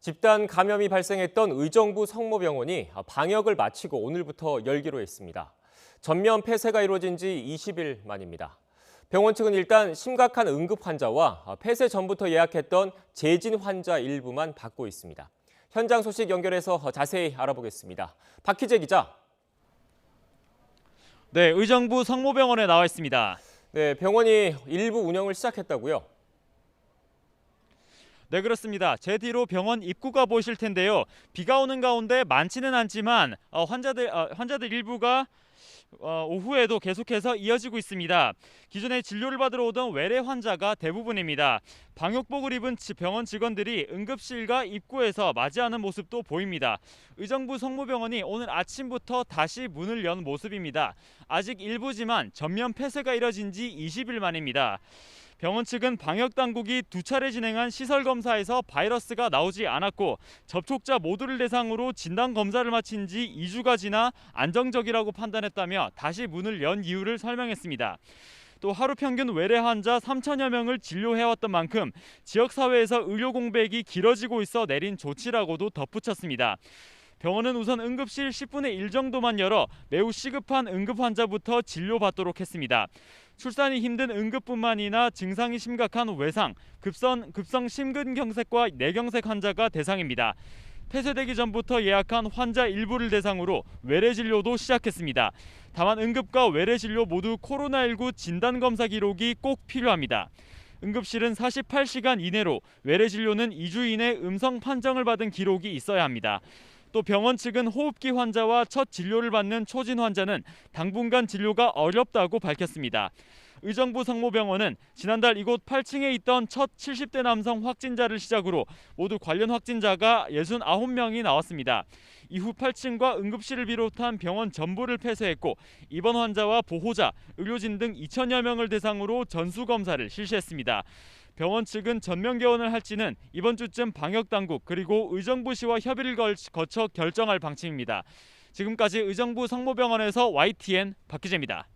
집단 감염이 발생했던 의정부 성모병원이 방역을 마치고 오늘부터 열기로 했습니다. 전면 폐쇄가 이루어진 지 20일 만입니다. 병원 측은 일단 심각한 응급 환자와 폐쇄 전부터 예약했던 재진 환자 일부만 받고 있습니다. 현장 소식 연결해서 자세히 알아보겠습니다. 박희재 기자. 네, 의정부 성모병원에 나와 있습니다. 네, 병원이 일부 운영을 시작했다고요? 네, 그렇습니다. 제 뒤로 병원 입구가 보이실 텐데요. 비가 오는 가운데 많지는 않지만 환자들 일부가 오후에도 계속해서 이어지고 있습니다. 기존에 진료를 받으러 오던 외래 환자가 대부분입니다. 방역복을 입은 병원 직원들이 응급실과 입구에서 맞이하는 모습도 보입니다. 의정부 성모병원이 오늘 아침부터 다시 문을 연 모습입니다. 아직 일부지만 전면 폐쇄가 이뤄진 지 20일 만입니다. 병원 측은 방역당국이 2차례 진행한 시설검사에서 바이러스가 나오지 않았고 접촉자 모두를 대상으로 진단검사를 마친 지 2주가 지나 안정적이라고 판단했다며 다시 문을 연 이유를 설명했습니다. 또 하루 평균 외래 환자 3천여 명을 진료해왔던 만큼 지역사회에서 의료 공백이 길어지고 있어 내린 조치라고도 덧붙였습니다. 병원은 우선 응급실 10분의 1 정도만 열어 매우 시급한 응급 환자부터 진료받도록 했습니다. 출산이 힘든 응급뿐만이나 증상이 심각한 외상, 급성 심근경색과 뇌경색 환자가 대상입니다. 폐쇄되기 전부터 예약한 환자 일부를 대상으로 외래 진료도 시작했습니다. 다만 응급과 외래 진료 모두 코로나19 진단검사 기록이 꼭 필요합니다. 응급실은 48시간 이내로, 외래 진료는 2주 이내 음성 판정을 받은 기록이 있어야 합니다. 또 병원 측은 호흡기 환자와 첫 진료를 받는 초진 환자는 당분간 진료가 어렵다고 밝혔습니다. 의정부 성모병원은 지난달 이곳 8층에 있던 첫 70대 남성 확진자를 시작으로 모두 관련 확진자가 69명이 나왔습니다. 이후 8층과 응급실을 비롯한 병원 전부를 폐쇄했고 입원 환자와 보호자, 의료진 등 2천여 명을 대상으로 전수검사를 실시했습니다. 병원 측은 전면 개원을 할지는 이번 주쯤 방역당국 그리고 의정부시와 협의를 거쳐 결정할 방침입니다. 지금까지 의정부 성모병원에서 YTN 박희재입니다.